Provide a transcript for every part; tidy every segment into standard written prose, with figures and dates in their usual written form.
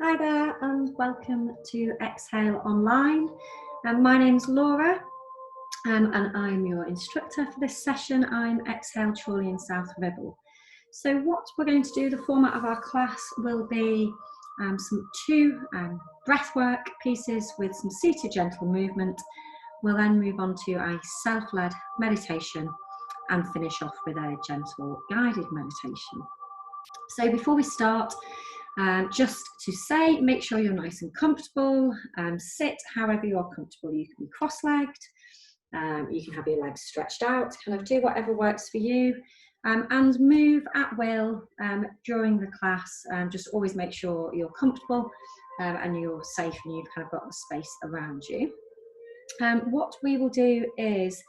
Hi there and welcome to Exhale Online. My name's Laura and I'm your instructor for this session. I'm Exhale Chorley in South Ribble. So what we're going to do, the format of our class will be two breathwork pieces with some seated gentle movement. We'll then move on to a self-led meditation and finish off with a gentle guided meditation. So before we start, just to say, make sure you're nice and comfortable. Sit however you're comfortable. You can be cross-legged, you can have your legs stretched out, kind of do whatever works for you, and move at will during the class. Just always make sure you're comfortable and you're safe and you've kind of got the space around you. What we will do is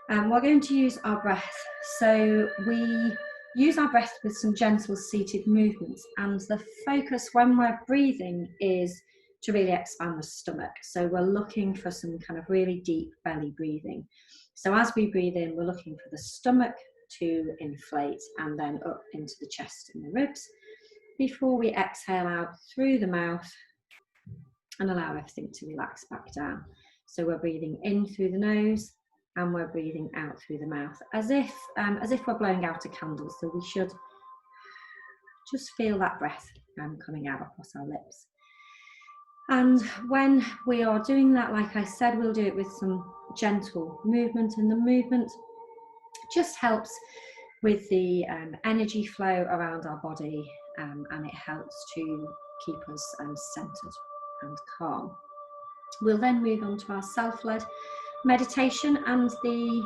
we're going to use our breath. So we use our breath with some gentle seated movements, and the focus when we're breathing is to really expand the stomach. So we're looking for some kind of really deep belly breathing. So as we breathe in, we're looking for the stomach to inflate and then up into the chest and the ribs before we exhale out through the mouth and allow everything to relax back down. So we're breathing in through the nose and we're breathing out through the mouth as if we're blowing out a candle. So we should just feel that breath coming out across our lips. And when we are doing that, like I said, we'll do it with some gentle movement, and the movement just helps with the energy flow around our body, and it helps to keep us centered and calm. We'll then move on to our self-led meditation, and the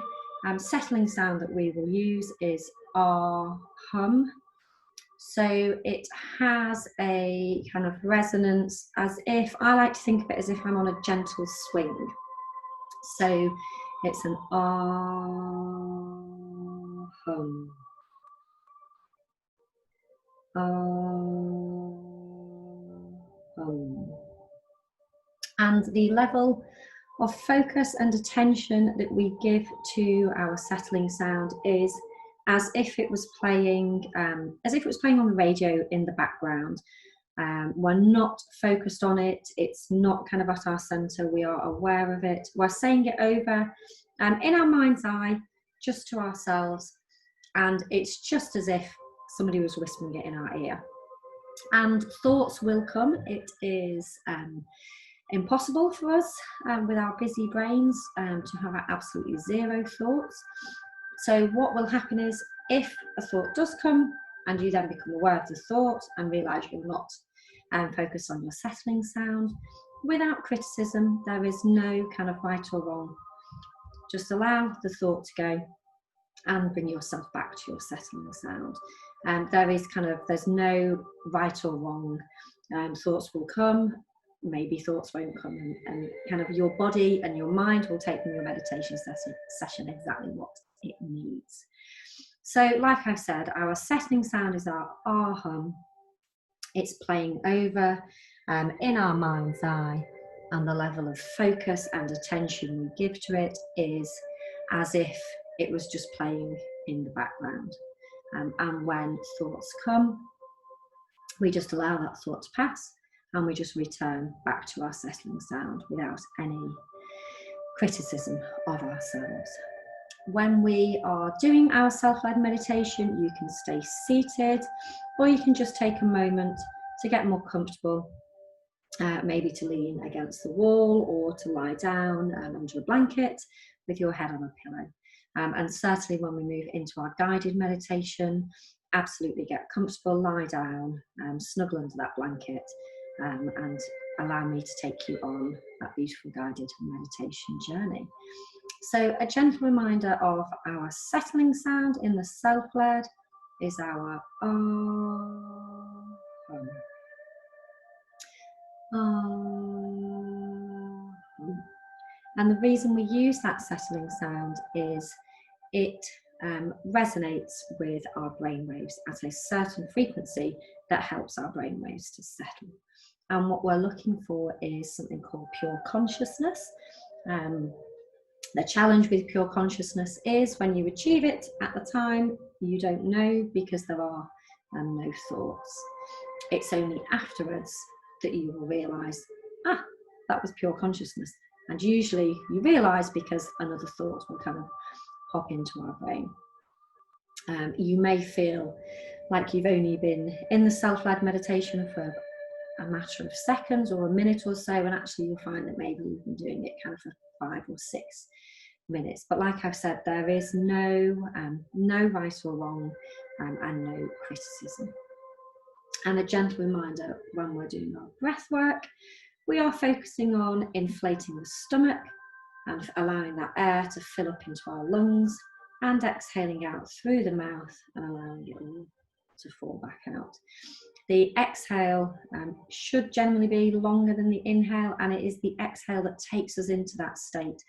settling sound that we will use is our hum. So it has a kind of resonance, as if, I like to think of it as if I'm on a gentle swing. So it's an ah hum. Ah hum. And the level of focus and attention that we give to our settling sound is as if it was playing on the radio in the background. We're not focused on it. It's not kind of at our center. We are aware of it. We're saying it over in our mind's eye, just to ourselves, and it's just as if somebody was whispering it in our ear. And thoughts will come. It is impossible for us with our busy brains to have absolutely zero thoughts. So what will happen is, if a thought does come and you then become aware of the thought and realise you're not focused on your settling sound, without criticism, there is no kind of right or wrong. Just allow the thought to go and bring yourself back to your settling sound. There's no right or wrong. Thoughts will come, maybe thoughts won't come, and kind of your body and your mind will take from your meditation session exactly what it needs. So like I said, our settling sound is our ah hum. It's playing over in our mind's eye, and the level of focus and attention we give to it is as if it was just playing in the background. And when thoughts come, we just allow that thought to pass, and we just return back to our settling sound without any criticism of ourselves. When we are doing our self-led meditation, you can stay seated, or you can just take a moment to get more comfortable, maybe to lean against the wall or to lie down under a blanket with your head on a pillow. And certainly when we move into our guided meditation, absolutely get comfortable, lie down, snuggle under that blanket, and allow me to take you on that beautiful guided meditation journey. So a gentle reminder of our settling sound in the self-led is our ah hum. And the reason we use that settling sound is it resonates with our brainwaves at a certain frequency that helps our brainwaves to settle. And what we're looking for is something called pure consciousness. The challenge with pure consciousness is when you achieve it at the time, you don't know, because there are no thoughts. It's only afterwards that you will realise, that was pure consciousness. And usually you realise because another thought will kind of pop into our brain. You may feel like you've only been in the self-led meditation for a matter of seconds or a minute or so, and actually you'll find that maybe you've been doing it kind of for 5 or 6 minutes. But like I've said, there is no right or wrong, and no criticism. And a gentle reminder, when we're doing our breath work, we are focusing on inflating the stomach and allowing that air to fill up into our lungs, and exhaling out through the mouth and allowing it all to fall back out. The exhale should generally be longer than the inhale, and it is the exhale that takes us into that state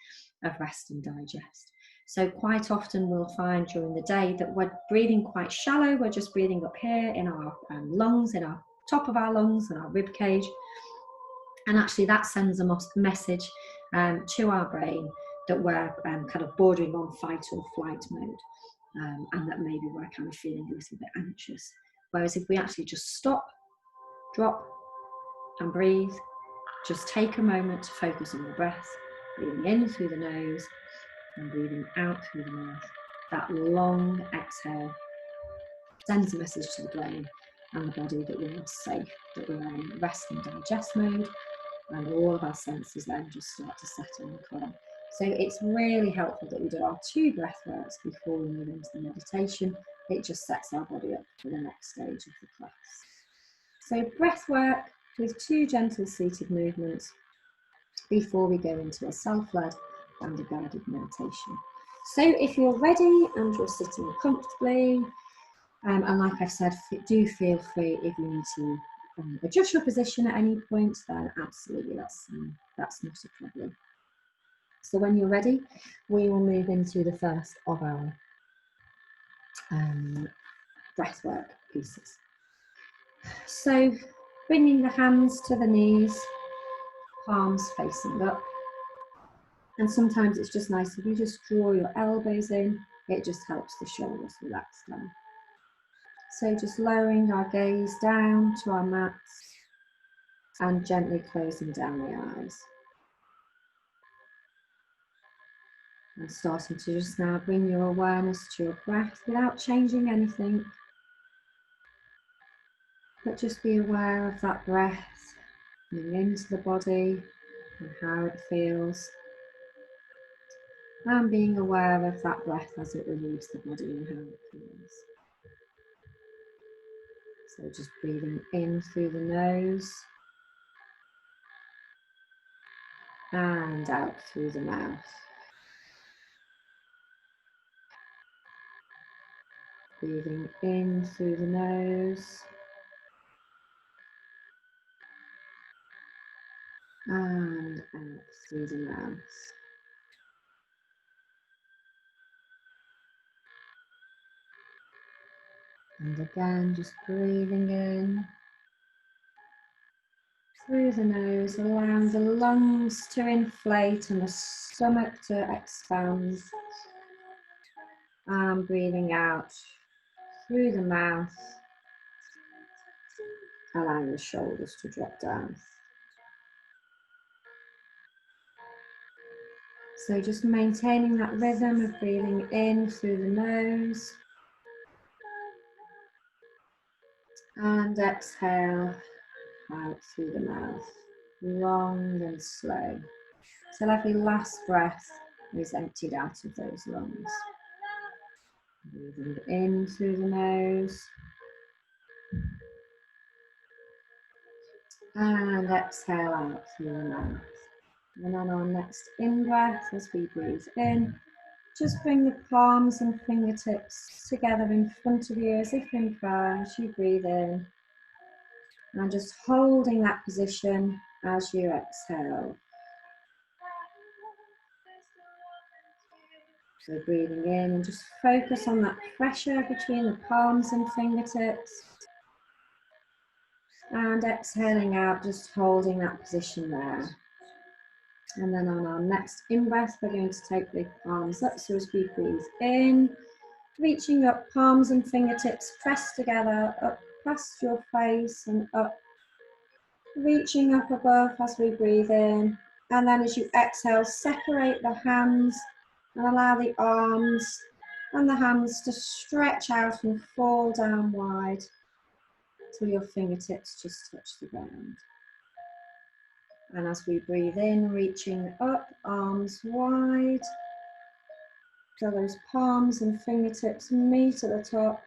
of rest and digest. So quite often we'll find during the day that we're breathing quite shallow. We're just breathing up here in our lungs, in our top of our lungs and our rib cage. And actually that sends a message to our brain that we're kind of bordering on fight or flight mode, and that maybe we're kind of feeling a little bit anxious. Whereas if we actually just stop, drop and breathe, just take a moment to focus on the breath, breathing in through the nose and breathing out through the mouth. That long exhale sends a message to the brain and the body that we're safe, that we're in rest and digest mode, and all of our senses then just start to settle and calm. So it's really helpful that we do our 2 breath works before we move into the meditation. It just sets our body up for the next stage of the class. So breath work with 2 gentle seated movements before we go into a self-led and a guided meditation. So if you're ready and you're sitting comfortably, and like I've said, do feel free if you need to adjust your position at any point, then absolutely that's not a problem. So when you're ready, we will move into the first of our breathwork pieces. So bringing the hands to the knees, palms facing up. And sometimes it's just nice if you just draw your elbows in, it just helps the shoulders relax down. So just lowering our gaze down to our mats and gently closing down the eyes. And starting to just now bring your awareness to your breath without changing anything, but just be aware of that breath coming into the body and how it feels, and being aware of that breath as it relieves the body and how it feels. So just breathing in through the nose and out through the mouth. Breathing in through the nose and out through the mouth. And again, just breathing in through the nose, allowing the lungs to inflate and the stomach to expand. And breathing out through the mouth, allowing the shoulders to drop down. So just maintaining that rhythm of breathing in through the nose and exhale out through the mouth, long and slow, till every last breath is emptied out of those lungs. Breathing in through the nose and exhale out through the mouth. And on our next in-breath, as we breathe in, just bring the palms and fingertips together in front of you as if in prayer as you breathe in. And just holding that position as you exhale. So breathing in and just focus on that pressure between the palms and fingertips. And exhaling out, just holding that position there. And then on our next in-breath, we're going to take the palms up. So as we breathe in, reaching up, palms and fingertips pressed together, up past your face and up reaching up above as we breathe in. And then as you exhale, separate the hands and allow the arms and the hands to stretch out and fall down wide till your fingertips just touch the ground. And as we breathe in, reaching up, arms wide, till those palms and fingertips meet at the top.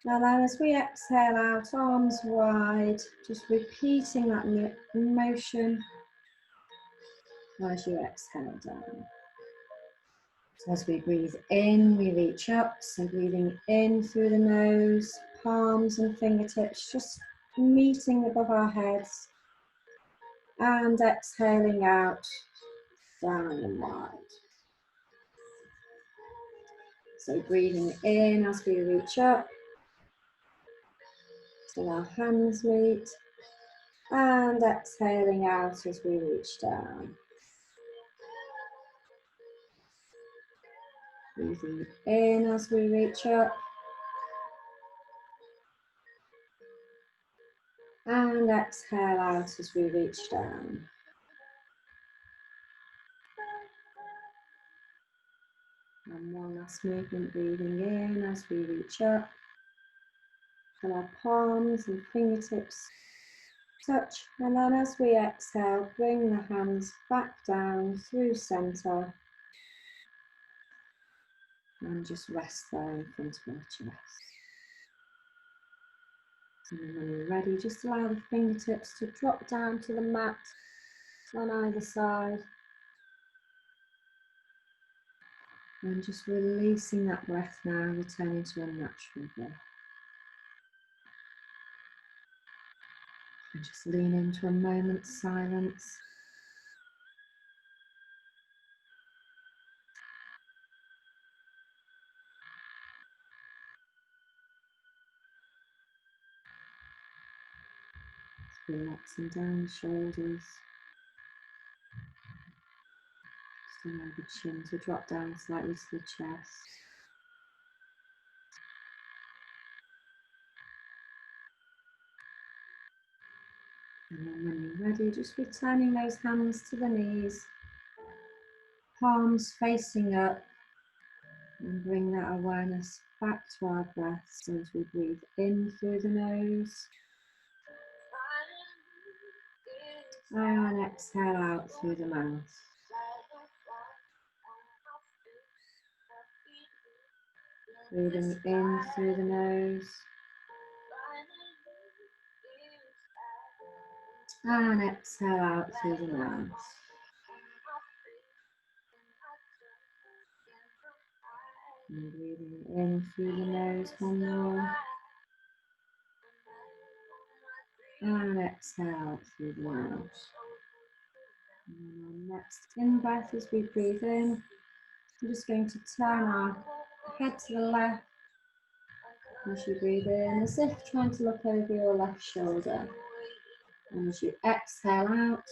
And then as we exhale out, arms wide, just repeating that motion as you exhale down. So as we breathe in, we reach up, so breathing in through the nose, palms and fingertips just meeting above our heads, and exhaling out, down and wide. So breathing in as we reach up, till our hands meet, and exhaling out as we reach down. Breathing in as we reach up, and exhale out as we reach down. And one last movement, breathing in as we reach up, and our palms and fingertips touch, and then as we exhale, bring the hands back down through center, and just rest there in front of our chest. And then when you're ready, just allow the fingertips to drop down to the mat on either side. And just releasing that breath now, returning to a natural breath. And just lean into a moment's silence. Just relaxing down the shoulders. Just allow the chin to drop down slightly to the chest. And then when you're ready, just returning those hands to the knees, palms facing up, and bring that awareness back to our breath. So as we breathe in through the nose, and exhale out through the mouth. Breathing in through the nose, and exhale out through the mouth. And breathing in through the nose one more, and exhale out through the mouth. And our next in breath as we breathe in, I'm just going to turn our head to the left as you breathe in, as if trying to look over your left shoulder. And as you exhale out,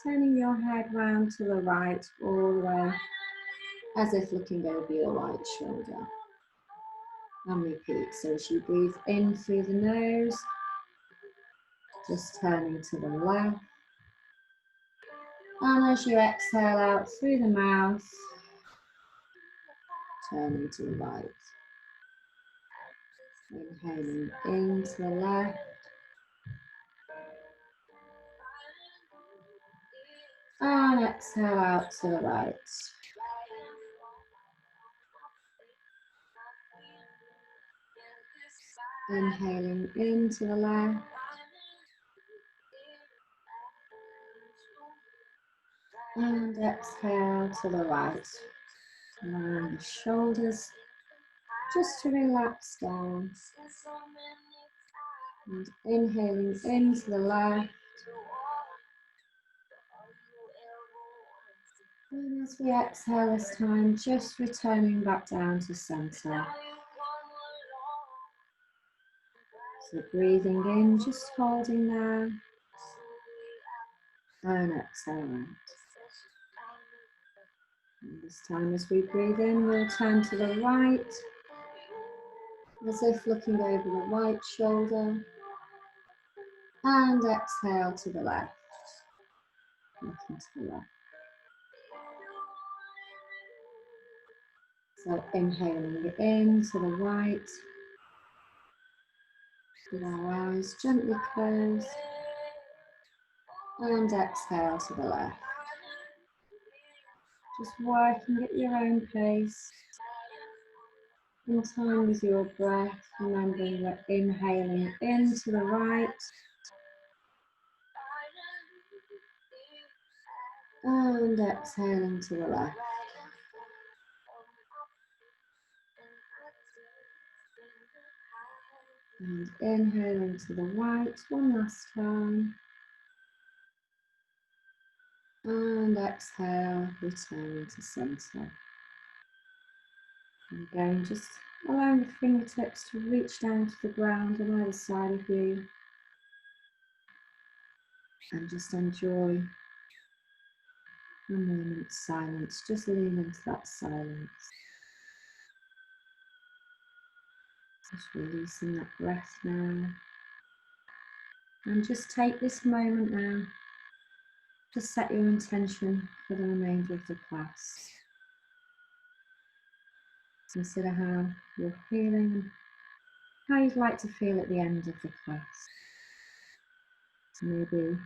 turning your head round to the right, all the way, as if looking over your right shoulder. And repeat. So as you breathe in through the nose, just turning to the left. And as you exhale out through the mouth, turning to the right. Inhaling into the left. And exhale out to the right. Inhaling into the left. And exhale to the right. Allowing the shoulders just to relax down. And inhaling into the left. And as we exhale this time, just returning back down to center. So breathing in, just holding there. And exhale out. And this time as we breathe in, we'll turn to the right, as if looking over the right shoulder. And exhale to the left. Looking to the left. So inhaling in to the right. With our eyes gently closed. And exhale to the left. Just working at your own pace. In time with your breath, remembering we're inhaling in to the right. And exhaling to the left. And inhaling to the right one last time. And exhale, returning to centre. And again, just allowing the fingertips to reach down to the ground on either side of you. And just enjoy a moment's silence. Just lean into that silence. Just releasing that breath now. And just take this moment now to set your intention for the remainder of the class. Consider how you're feeling, how you'd like to feel at the end of the class. So maybe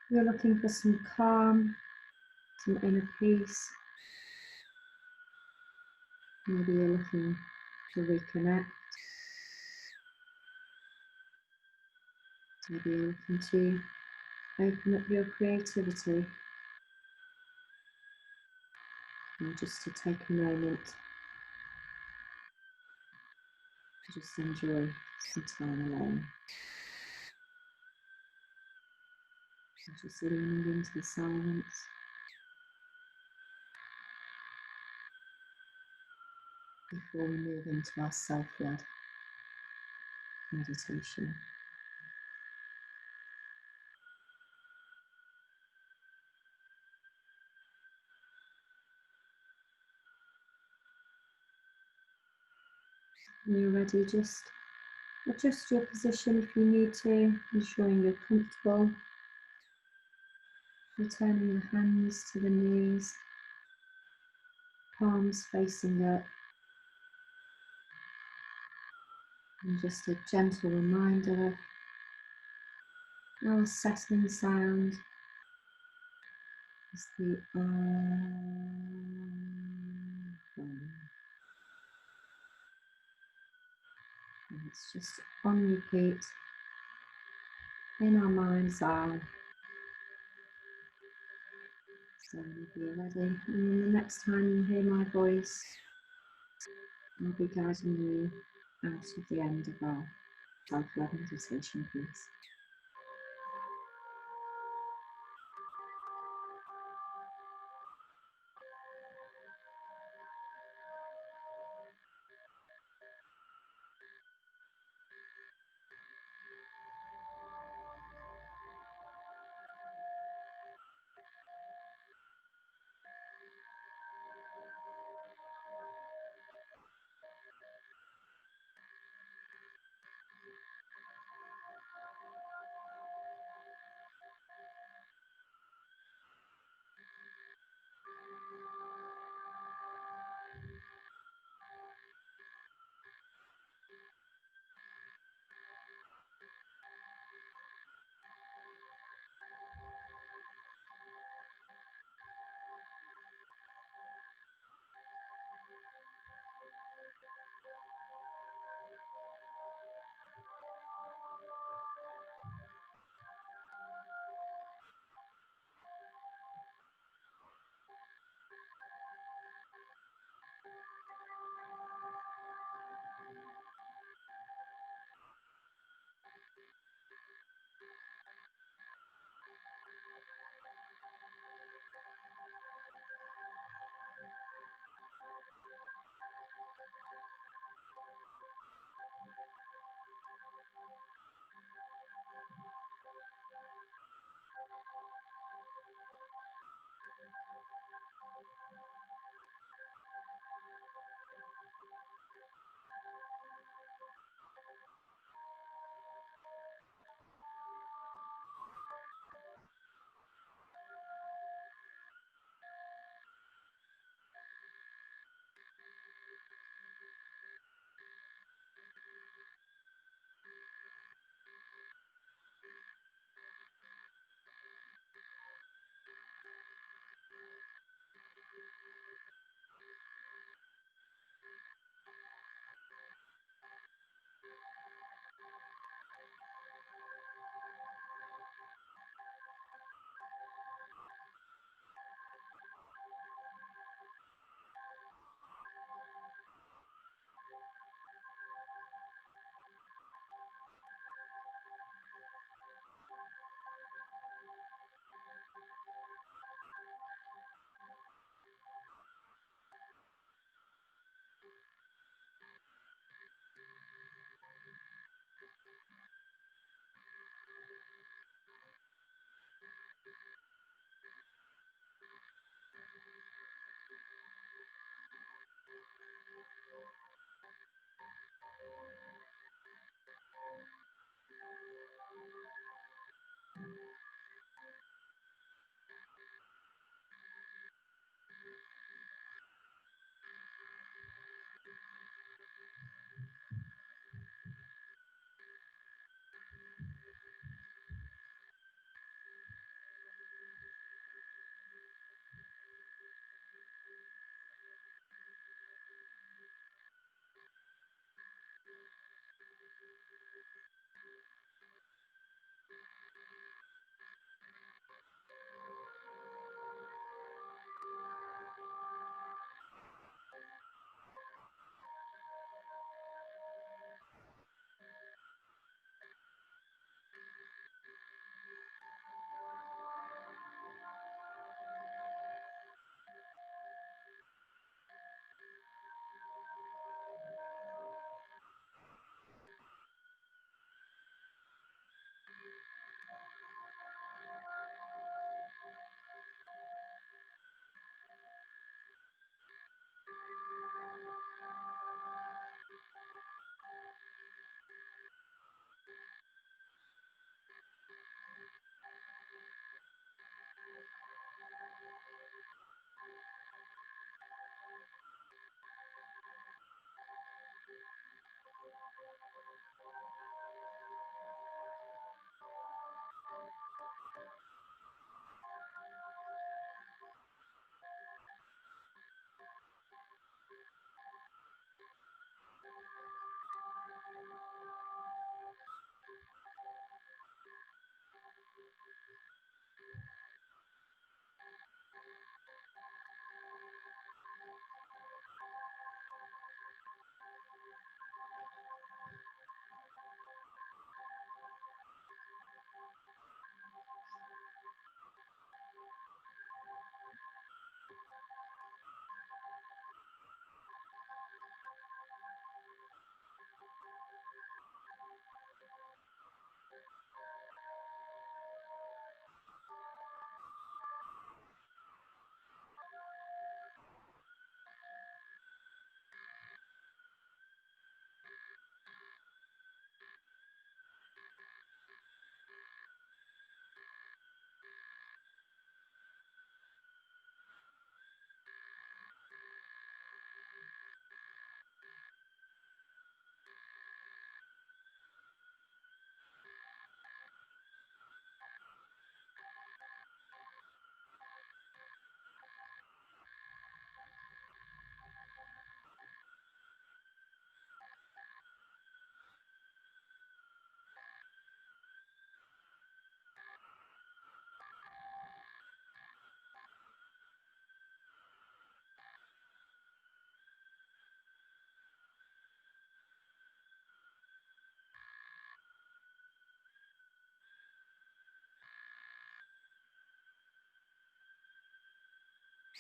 you're looking for some calm, some inner peace. Maybe you're looking to reconnect. Maybe you're looking to open up your creativity. And just to take a moment to just enjoy some time alone. Just leaning into the silence. Before we move into our self-led meditation. When you're ready, just adjust your position if you need to, ensuring you're comfortable. Returning the hands to the knees, palms facing up. And just a gentle reminder of our settling sound is the and it's just on repeat in our mind's eye. So if you're ready, and then the next time you hear my voice, I'll be guiding you out of the end of our self-led meditation piece.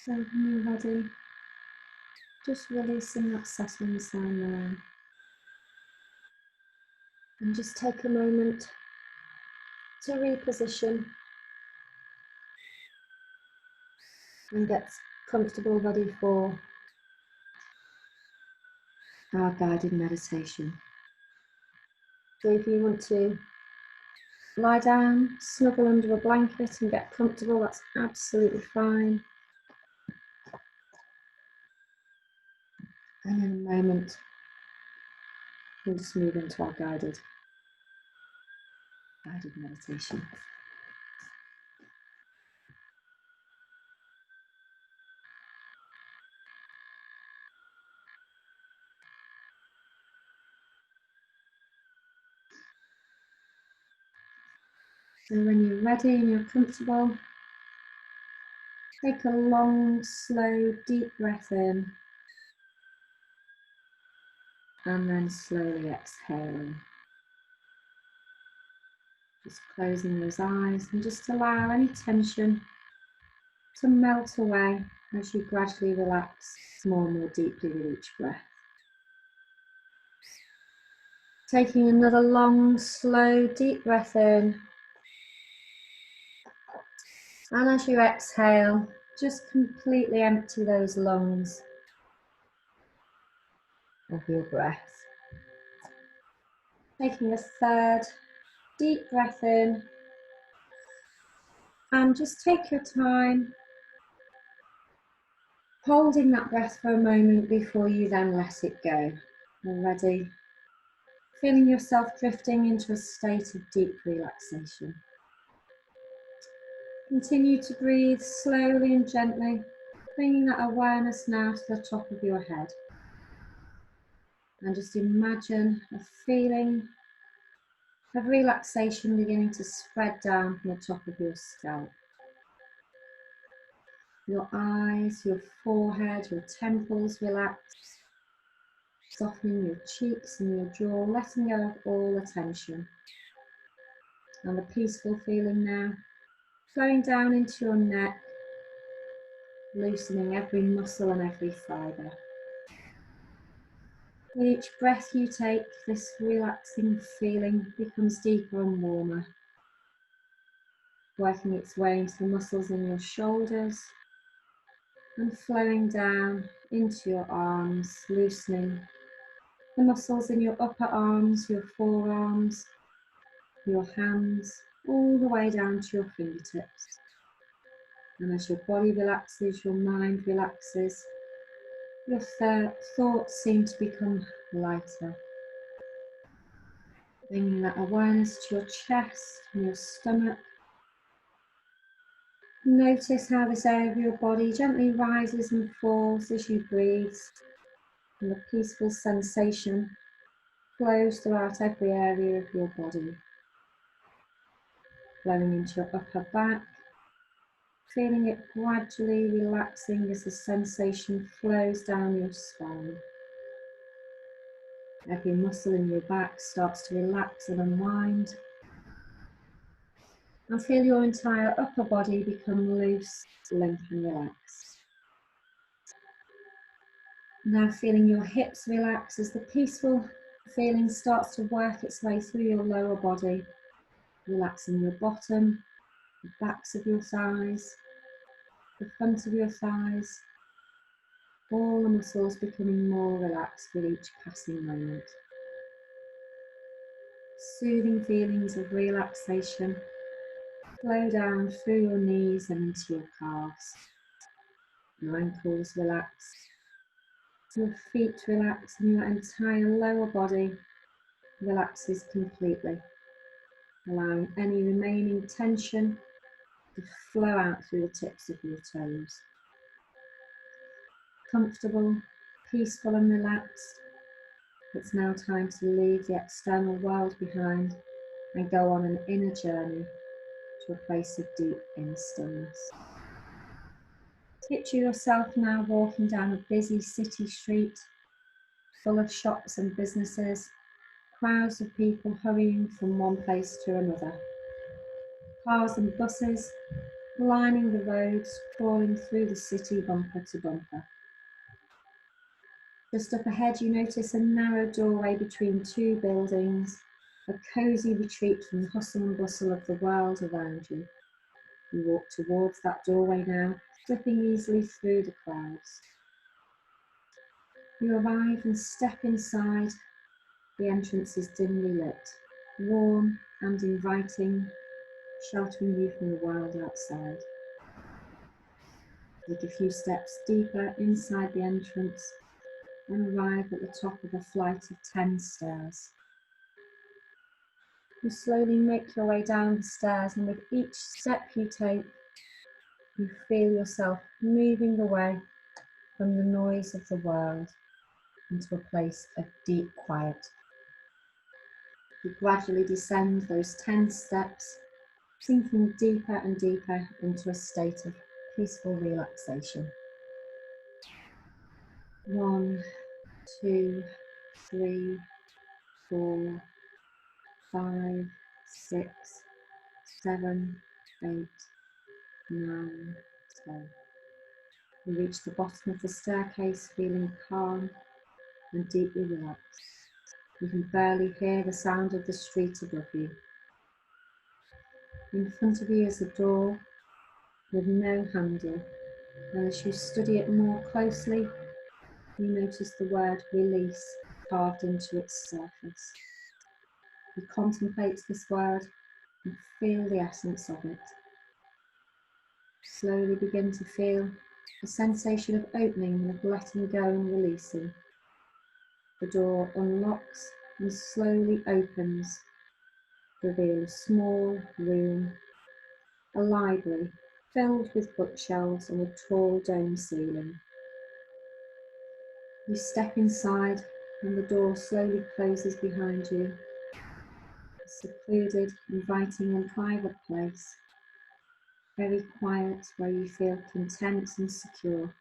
So when you're ready, just releasing that settling sound now. And just take a moment to reposition and get comfortable, ready for our guided meditation. So if you want to lie down, snuggle under a blanket and get comfortable, that's absolutely fine. And in a moment, we'll just move into our guided meditation. So when you're ready and you're comfortable, take a long, slow, deep breath in, and then slowly exhaling. Just closing those eyes and just allow any tension to melt away as you gradually relax more and more deeply with each breath. Taking another long, slow, deep breath in. And as you exhale, just completely empty those lungs of your breath. Taking a third deep breath in. And just take your time, holding that breath for a moment before you then let it go. Already feeling yourself drifting into a state of deep relaxation. Continue to breathe slowly and gently, bringing that awareness now to the top of your head. And just imagine a feeling of relaxation beginning to spread down from the top of your scalp. Your eyes, your forehead, your temples relax, softening your cheeks and your jaw, letting go of all the tension. And a peaceful feeling now, flowing down into your neck, loosening every muscle and every fibre. With each breath you take, this relaxing feeling becomes deeper and warmer, working its way into the muscles in your shoulders and flowing down into your arms, loosening the muscles in your upper arms, your forearms, your hands, all the way down to your fingertips. And as your body relaxes, your mind relaxes, your thoughts seem to become lighter. Bringing that awareness to your chest and your stomach. Notice how this area of your body gently rises and falls as you breathe, and the peaceful sensation flows throughout every area of your body, flowing into your upper back, feeling it gradually relaxing as the sensation flows down your spine. Every muscle in your back starts to relax and unwind, and feel your entire upper body become loose, limp and relaxed. Now feeling your hips relax as the peaceful feeling starts to work its way through your lower body, relaxing your bottom, the backs of your thighs, the front of your thighs, all the muscles becoming more relaxed with each passing moment. Soothing feelings of relaxation flow down through your knees and into your calves. Your ankles relax, your feet relax, and your entire lower body relaxes completely, allowing any remaining tension to flow out through the tips of your toes. Comfortable, peaceful and relaxed, it's now time to leave the external world behind and go on an inner journey to a place of deep inner stillness. Picture yourself now walking down a busy city street full of shops and businesses, crowds of people hurrying from one place to another. Cars and buses, lining the roads, crawling through the city bumper to bumper. Just up ahead, you notice a narrow doorway between two buildings, a cosy retreat from the hustle and bustle of the world around you. You walk towards that doorway now, slipping easily through the crowds. You arrive and step inside. The entrance is dimly lit, warm and inviting, sheltering you from the world outside. Take a few steps deeper inside the entrance and arrive at the top of a flight of 10 stairs. You slowly make your way down the stairs, and with each step you take, you feel yourself moving away from the noise of the world into a place of deep quiet. You gradually descend those 10 steps, sinking deeper and deeper into a state of peaceful relaxation. 1, 2, 3, 4, 5, 6, 7, 8, 9, 10. You reach the bottom of the staircase feeling calm and deeply relaxed. You can barely hear the sound of the street above you. In front of you is a door with no handle, and as you study it more closely, you notice the word release carved into its surface. You contemplate this word and feel the essence of it. Slowly begin to feel a sensation of opening and of letting go and releasing. The door unlocks and slowly opens, revealing a small room, a library filled with bookshelves and a tall dome ceiling. You step inside and the door slowly closes behind you. A secluded, inviting and private place, very quiet, where you feel content and secure.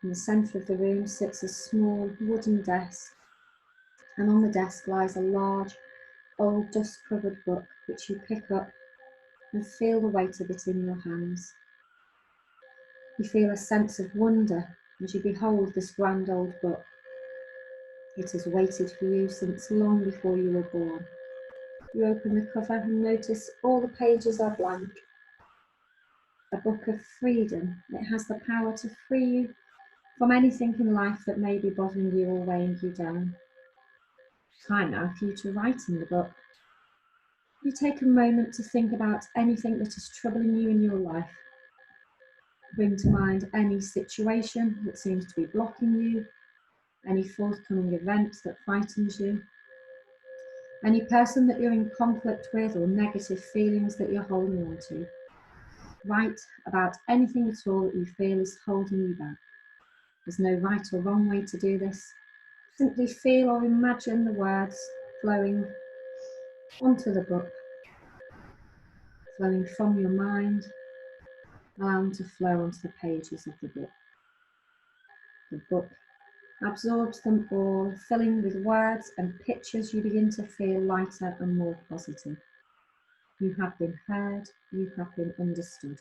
In the centre of the room sits a small wooden desk, and on the desk lies a large, old dust-covered book which you pick up and feel the weight of it in your hands. You feel a sense of wonder as you behold this grand old book. It has waited for you since long before you were born. You open the cover and notice all the pages are blank. A book of freedom. It has the power to free you from anything in life that may be bothering you or weighing you down. Time now for you to write in the book. You take a moment to think about anything that is troubling you in your life. Bring to mind any situation that seems to be blocking you, any forthcoming event that frightens you, any person that you're in conflict with, or negative feelings that you're holding on to. Write about anything at all that you feel is holding you back. There's no right or wrong way to do this. Simply feel or imagine the words flowing onto the book, flowing from your mind, allow them to flow onto the pages of the book. The book absorbs them all, filling with words and pictures. You begin to feel lighter and more positive. You have been heard, you have been understood,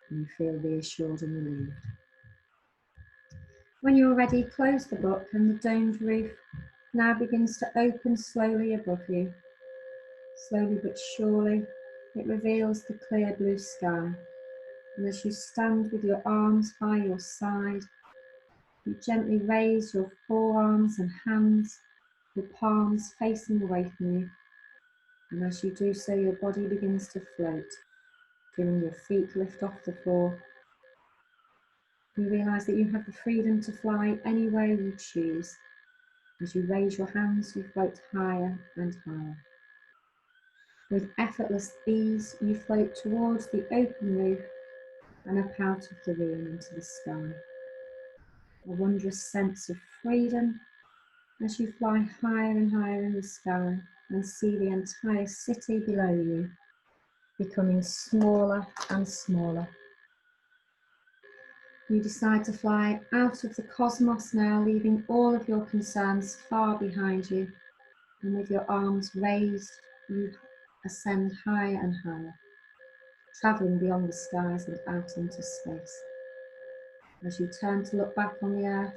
and you feel reassured and relieved. When you're ready, close the book, and the domed roof now begins to open slowly above you. Slowly but surely, it reveals the clear blue sky. And as you stand with your arms by your side, you gently raise your forearms and hands, your palms facing away from you. And as you do so, your body begins to float, feeling your feet lift off the floor. You realise that you have the freedom to fly anywhere you choose. As you raise your hands, you float higher and higher. With effortless ease, you float towards the open roof and up out of the room into the sky. A wondrous sense of freedom as you fly higher and higher in the sky and see the entire city below you, becoming smaller and smaller. You decide to fly out of the cosmos now, leaving all of your concerns far behind you, and with your arms raised, you ascend higher and higher, travelling beyond the skies and out into space. As you turn to look back on the earth,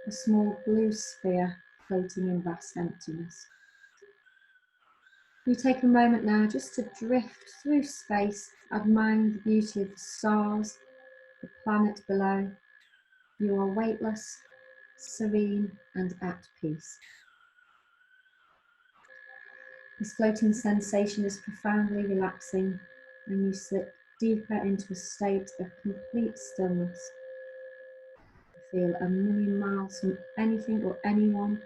a small blue sphere floating in vast emptiness. You take a moment now just to drift through space, admiring the beauty of the stars, the planet below. You are weightless, serene, and at peace. This floating sensation is profoundly relaxing, and you slip deeper into a state of complete stillness. You feel a million miles from anything or anyone,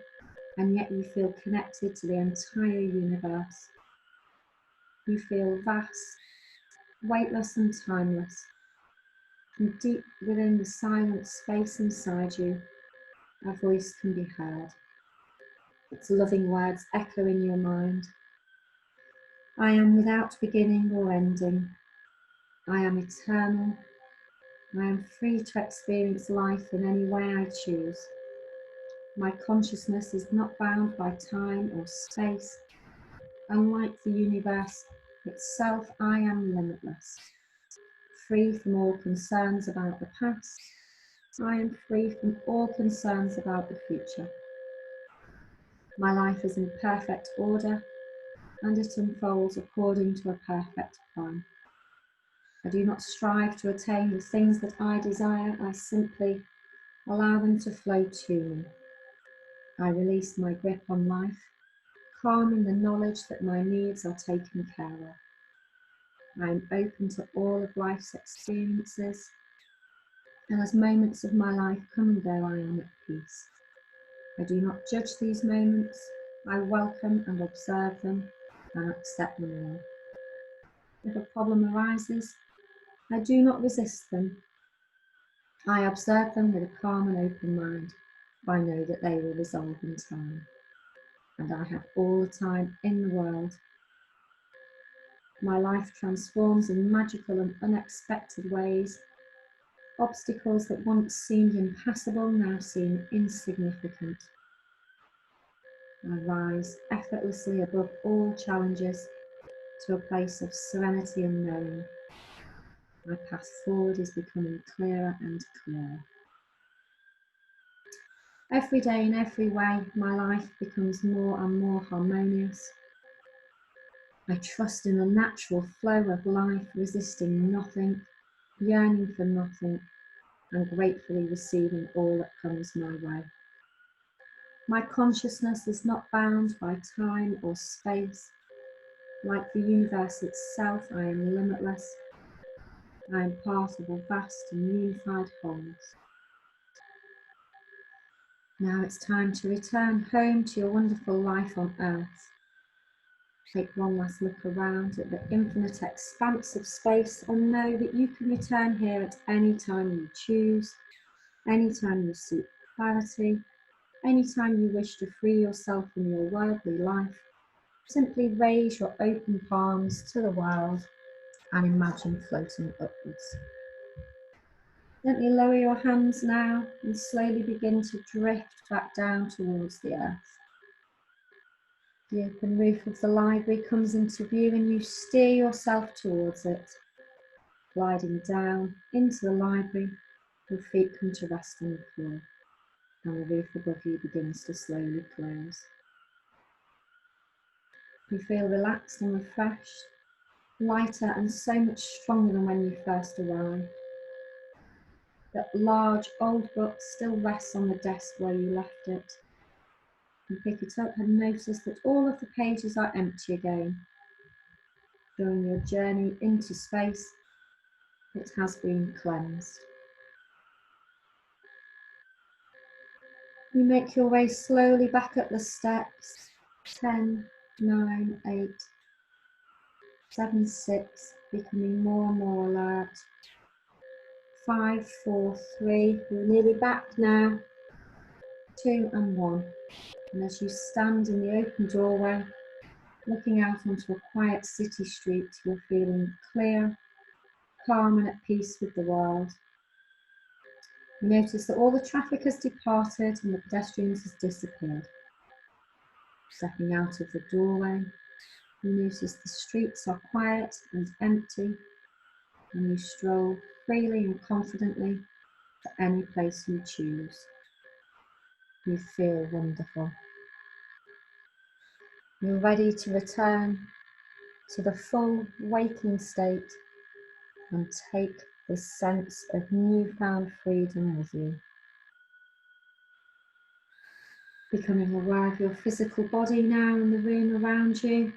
and yet you feel connected to the entire universe. You feel vast, weightless and timeless. From deep within the silent space inside you, a voice can be heard. Its loving words echo in your mind. I am without beginning or ending. I am eternal. I am free to experience life in any way I choose. My consciousness is not bound by time or space. Unlike the universe itself, I am limitless. Free from all concerns about the past, I am free from all concerns about the future. My life is in perfect order, and it unfolds according to a perfect plan. I do not strive to attain the things that I desire, I simply allow them to flow to me. I release my grip on life, calm in the knowledge that my needs are taken care of. I am open to all of life's experiences, and as moments of my life come and go, I am at peace. I do not judge these moments, I welcome and observe them and accept them all. If a problem arises, I do not resist them. I observe them with a calm and open mind. I know that they will resolve in time, and I have all the time in the world. My life transforms in magical and unexpected ways. Obstacles that once seemed impassable now seem insignificant. I rise effortlessly above all challenges to a place of serenity and knowing. My path forward is becoming clearer and clearer. Every day in every way, my life becomes more and more harmonious. I trust in the natural flow of life, resisting nothing, yearning for nothing, and gratefully receiving all that comes my way. My consciousness is not bound by time or space. Like the universe itself, I am limitless. I am part of a vast and unified wholeness. Now it's time to return home to your wonderful life on Earth. Take one last look around at the infinite expanse of space and know that you can return here at any time you choose, any time you seek clarity, any time you wish to free yourself from your worldly life. Simply raise your open palms to the world and imagine floating upwards. Gently lower your hands now and slowly begin to drift back down towards the earth. The open roof of the library comes into view and you steer yourself towards it. Gliding down into the library, your feet come to rest on the floor and the roof above you begins to slowly close. You feel relaxed and refreshed, lighter and so much stronger than when you first arrived. That large old book still rests on the desk where you left it. You pick it up and notice that all of the pages are empty again. During your journey into space, it has been cleansed. You make your way slowly back up the steps. 10, 9, 8, 7, 6, becoming more and more alert. 5, 4, 3, you're nearly back now. 2 and 1. And as you stand in the open doorway, looking out onto a quiet city street, you're feeling clear, calm and at peace with the world. You notice that all the traffic has departed and the pedestrians has disappeared. Stepping out of the doorway, you notice the streets are quiet and empty. and you stroll freely and confidently to any place you choose. You feel wonderful. You're ready to return to the full waking state and take this sense of newfound freedom with you. Becoming aware of your physical body now in the room around you.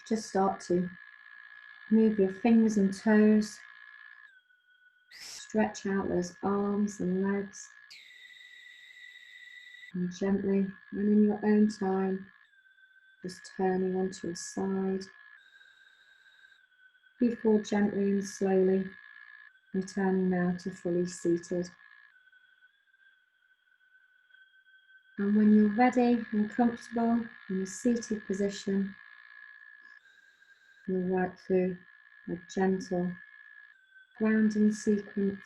Just start to move your fingers and toes. Stretch out those arms and legs. And gently, and in your own time, just turning onto your side. Before gently and slowly returning now to fully seated. And when you're ready and comfortable in a seated position, we'll work through a gentle grounding sequence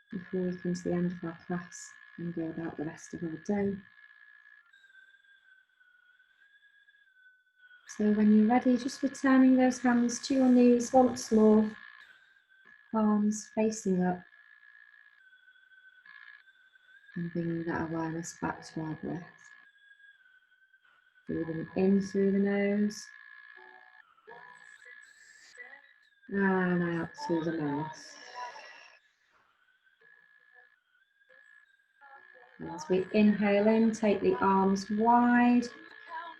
before we come to the end of our class and go about the rest of our day. So when you're ready, just returning those hands to your knees once more, palms facing up, and bringing that awareness back to our breath. Breathing in through the nose and out through the mouth. And as we inhale in, take the arms wide,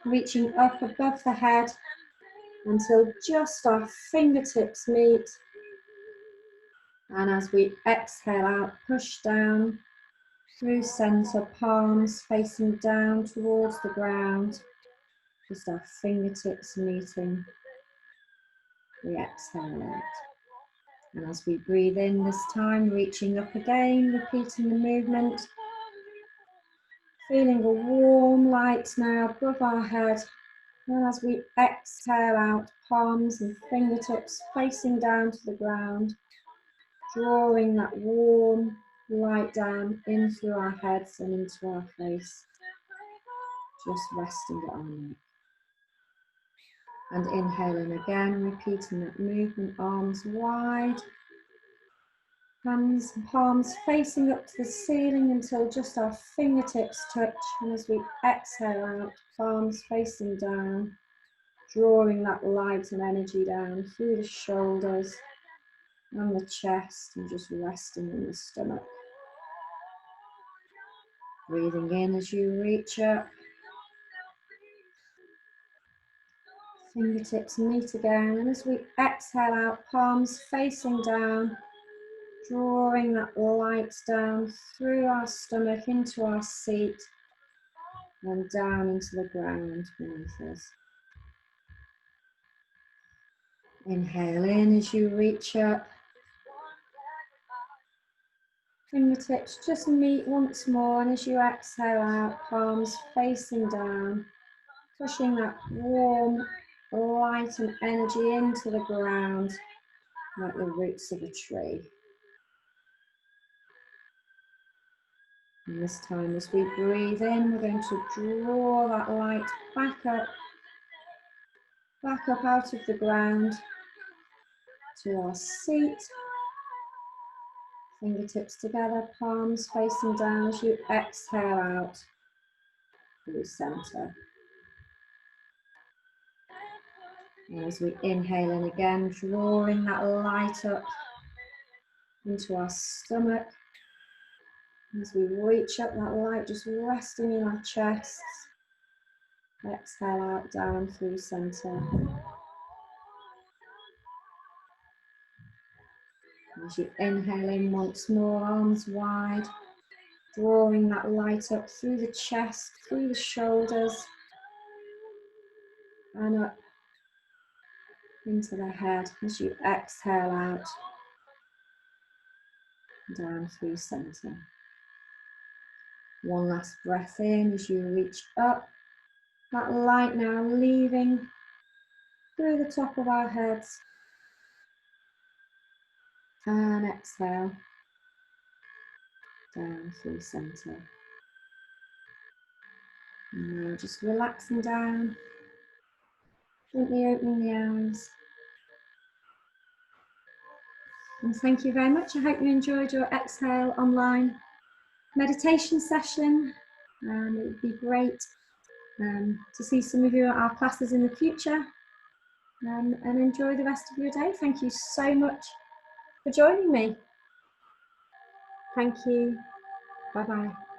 reaching up above the head until just our fingertips meet. And as we exhale out, push down through center, palms facing down towards the ground. Just our fingertips meeting. We exhale out. And as we breathe in this time, reaching up again, repeating the movement. Feeling a warm light now above our head. And as we exhale out, palms and fingertips facing down to the ground, drawing that warm light down in through our heads and into our face. Just resting it on neck. And inhaling again, repeating that movement, arms wide. Hands and palms facing up to the ceiling until just our fingertips touch. And as we exhale out, palms facing down, drawing that light and energy down through the shoulders and the chest, and just resting in the stomach. Breathing in as you reach up. Fingertips meet again, and as we exhale out, palms facing down, drawing that light down through our stomach into our seat and down into the ground beneath us. Inhale in as you reach up. Fingertips just meet once more, and as you exhale out, palms facing down, pushing that warm light and energy into the ground like the roots of a tree. And this time as we breathe in, we're going to draw that light back up out of the ground to our seat. Fingertips together, palms facing down as you exhale out through center. And as we inhale in again, drawing that light up into our stomach. As we reach up, that light just resting in our chests. Exhale out, down through center. As you inhale in once more, arms wide, drawing that light up through the chest, through the shoulders, and up into the head. As you exhale out, down through center. One last breath in as you reach up. That light now leaving through the top of our heads. And exhale, down through center. And now just relaxing down, gently opening the eyes. And thank you very much. I hope you enjoyed your Exhale online meditation session. It would be great to see some of you at our classes in the future. And enjoy the rest of your day. Thank you so much for joining me. Thank you. Bye-bye.